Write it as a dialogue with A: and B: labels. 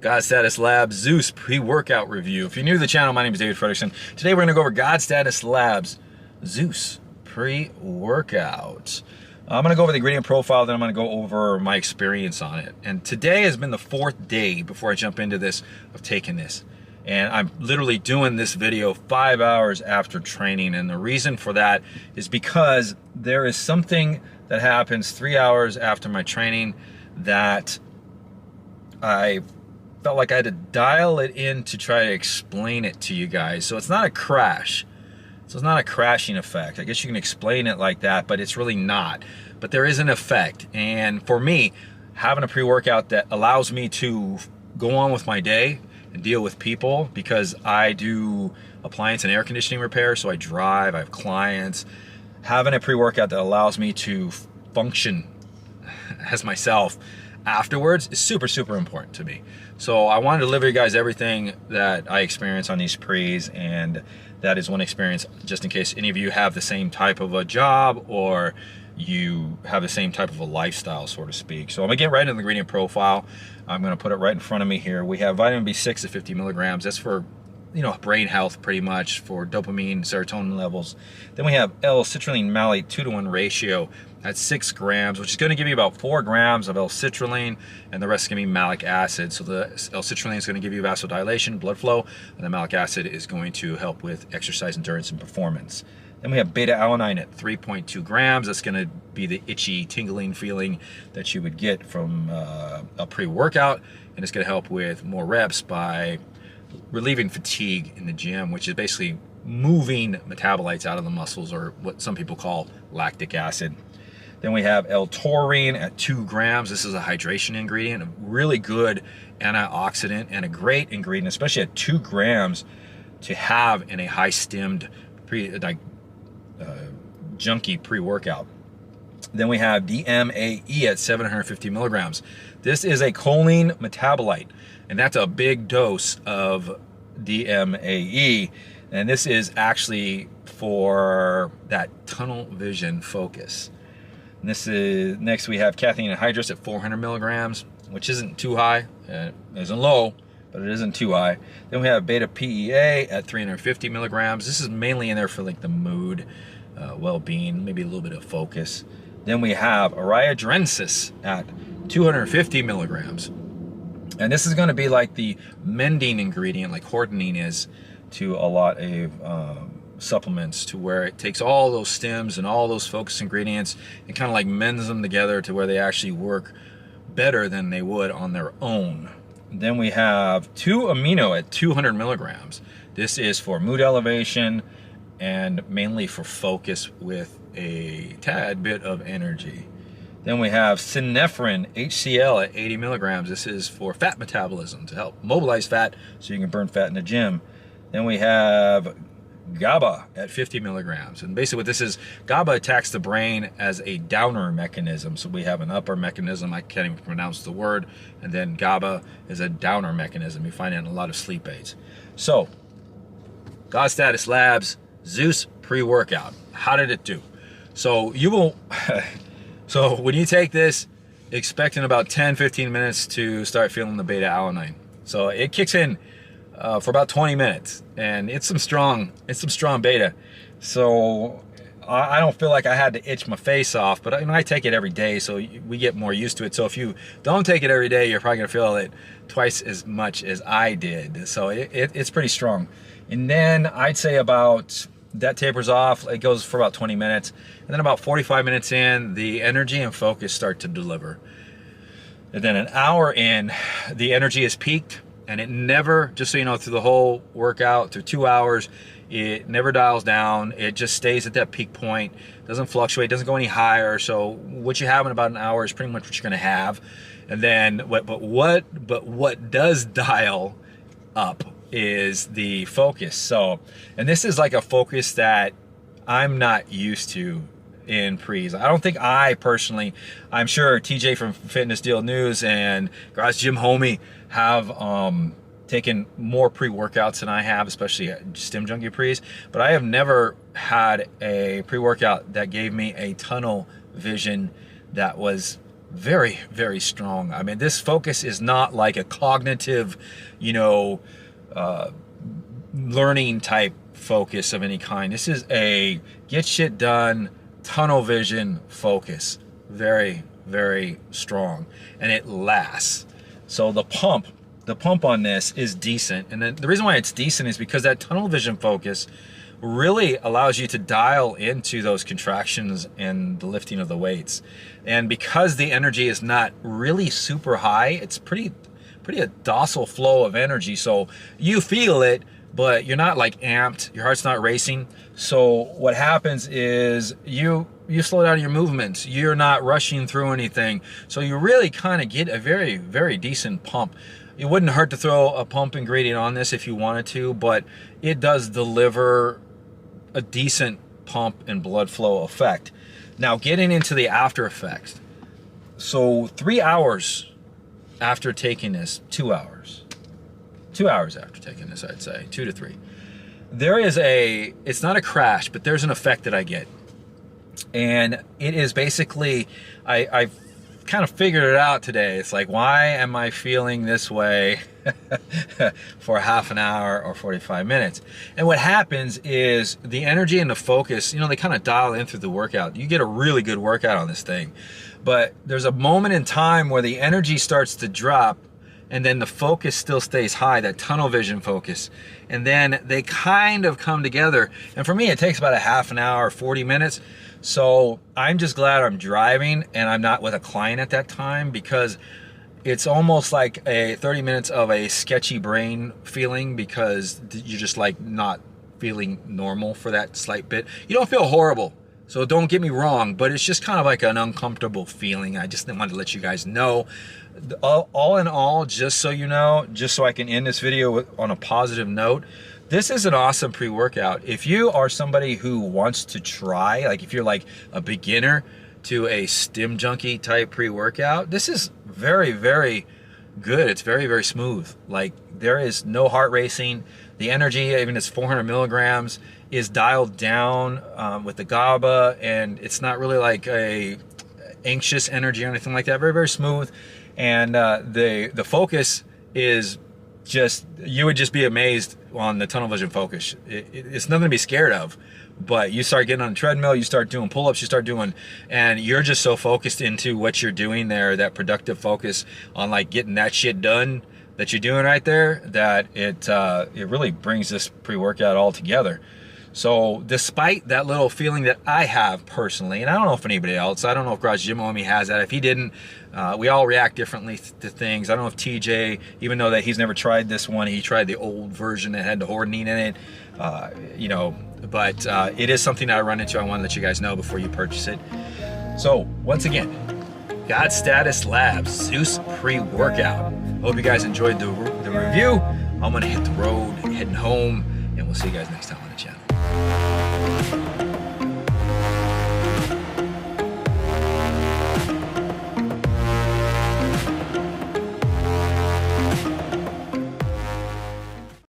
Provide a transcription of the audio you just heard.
A: God Status Labz ZEUS pre-workout review. If you're new to the channel, my name is David Frederickson. Today we're going to go over God Status Labz ZEUS pre-workout. I'm going to go over the ingredient profile, then I'm going to go over my experience on it. And today has been the 4th day before I jump into this of taking this. And I'm literally doing this video 5 hours after training. And the reason for that is because there is something that happens 3 hours after my training that I felt like I had to dial it in to try to explain it to you guys. So it's not a crash. So it's not a crashing effect. I guess you can explain it like that, but it's really not. But there is an effect. And for me, having a pre-workout that allows me to go on with my day and deal with people, because I do appliance and air conditioning repair, so I drive, I have clients. Having a pre-workout that allows me to function as myself afterwards is super, super important to me. So I wanted to deliver you guys everything that I experience on these pre's, and that is one experience just in case any of you have the same type of a job or you have the same type of a lifestyle, so to speak. So I'm gonna get right into the ingredient profile. I'm gonna put it right in front of me here. We have vitamin B6 at 50 milligrams. That's for, you know, brain health, pretty much, for dopamine, serotonin levels. Then we have L-citrulline malate 2-to-1 ratio at 6 grams, which is going to give you about 4 grams of L-citrulline, and the rest is going to be malic acid. So the L-citrulline is going to give you vasodilation, blood flow, and the malic acid is going to help with exercise endurance and performance. Then we have beta-alanine at 3.2 grams. That's going to be the itchy, tingling feeling that you would get from a pre-workout, and it's going to help with more reps by relieving fatigue in the gym, which is basically moving metabolites out of the muscles, or what some people call lactic acid. Then we have L-taurine at 2 grams. This is a hydration ingredient, a really good antioxidant and a great ingredient, especially at 2 grams to have in a high-stimmed junkie pre-workout. Then we have DMAE at 750 milligrams. This is a choline metabolite, and that's a big dose of DMAE. And this is actually for that tunnel vision focus. And this is, next we have caffeine anhydrous at 400 milligrams, which isn't too high. It isn't low, but it isn't too high. Then we have beta PEA at 350 milligrams. This is mainly in there for like the mood, well-being, maybe a little bit of focus. Then we have ariadrensis at 250 milligrams. And this is going to be like the mending ingredient, like hordenine is to a lot of supplements, to where it takes all those stems and all those focus ingredients and kind of like mends them together to where they actually work better than they would on their own. Then we have 2-amino at 200 milligrams. This is for mood elevation and mainly for focus with a tad bit of energy. Then we have synephrine HCl at 80 milligrams. This is for fat metabolism, to help mobilize fat so you can burn fat in the gym. Then we have GABA at 50 milligrams. And basically what this is, GABA attacks the brain as a downer mechanism. So we have an upper mechanism, I can't even pronounce the word, and then GABA is a downer mechanism. You find it in a lot of sleep aids. So, God Status Labz ZEUS pre-workout. How did it do? So you will, so when you take this, expect in about 10-15 minutes to start feeling the beta-alanine. So it kicks in for about 20 minutes, and it's some strong beta. So I don't feel like I had to itch my face off, but I take it every day, so we get more used to it. So if you don't take it every day, you're probably gonna feel it twice as much as I did. So it's pretty strong. And then I'd say about, that tapers off, it goes for about 20 minutes, and then about 45 minutes in, the energy and focus start to deliver. And then an hour in, the energy is peaked, and it never, just so you know, through the whole workout, through 2 hours, it never dials down. It just stays at that peak point, doesn't fluctuate, doesn't go any higher. So what you have in about an hour is pretty much what you're gonna have. And then, but what does dial up is the focus. So, and this is like a focus that I'm not used to in pre's. I don't think I personally, I'm sure TJ from Fitness Deal News and Garage Gym Homie have taken more pre-workouts than I have, especially Stim Junkie pre's, but I have never had a pre-workout that gave me a tunnel vision that was very, very strong. I mean, this focus is not like a cognitive, you know, learning type focus of any kind. This is a get shit done, tunnel vision focus. Very, very strong, and it lasts. So the pump on this is decent, and then the reason why it's decent is because that tunnel vision focus really allows you to dial into those contractions and the lifting of the weights. And because the energy is not really super high, it's pretty a docile flow of energy. So you feel it, but you're not like amped, your heart's not racing. So what happens is you slow down your movements, you're not rushing through anything. So you really kind of get a very, very decent pump. It wouldn't hurt to throw a pump ingredient on this if you wanted to, but it does deliver a decent pump and blood flow effect. Now getting into the after effects. So 3 hours after taking this, 2 hours. 2 hours after taking this, I'd say, 2 to 3. There is it's not a crash, but there's an effect that I get. And it is basically, I've kind of figured it out today. It's like, why am I feeling this way for half an hour or 45 minutes? And what happens is the energy and the focus, you know, they kind of dial in through the workout. You get a really good workout on this thing. But there's a moment in time where the energy starts to drop, and then the focus still stays high, that tunnel vision focus. And then they kind of come together. And for me, it takes about a half an hour, 40 minutes. So I'm just glad I'm driving and I'm not with a client at that time, because it's almost like a 30 minutes of a sketchy brain feeling, because you're just like not feeling normal for that slight bit. You don't feel horrible, so don't get me wrong, but it's just kind of like an uncomfortable feeling. I just wanted to let you guys know. All in all, just so you know, just so I can end this video on a positive note, this is an awesome pre-workout. If you are somebody who wants to try, like if you're like a beginner to a Stim Junkie type pre-workout, this is very, very good. It's very, very smooth. Like there is no heart racing. The energy, even it's 400 milligrams, is dialed down with the GABA, and it's not really like a anxious energy or anything like that. Very, very smooth. And the focus is just, you would just be amazed on the tunnel vision focus. It's nothing to be scared of, but you start getting on a treadmill, you start doing pull-ups, you start doing, and you're just so focused into what you're doing there, that productive focus on like getting that shit done that you're doing right there, that it really brings this pre-workout all together. So despite that little feeling that I have personally, and I don't know if anybody else, I don't know if Garage Gym Omi has that. If he didn't, we all react differently to things. I don't know if TJ, even though that he's never tried this one, he tried the old version that had the hordenine in it, you know, but it is something that I run into. I want to let you guys know before you purchase it. So once again, God Status Labz ZEUS pre-workout. Hope you guys enjoyed the review. I'm gonna hit the road, heading home, and we'll see you guys next time on the channel.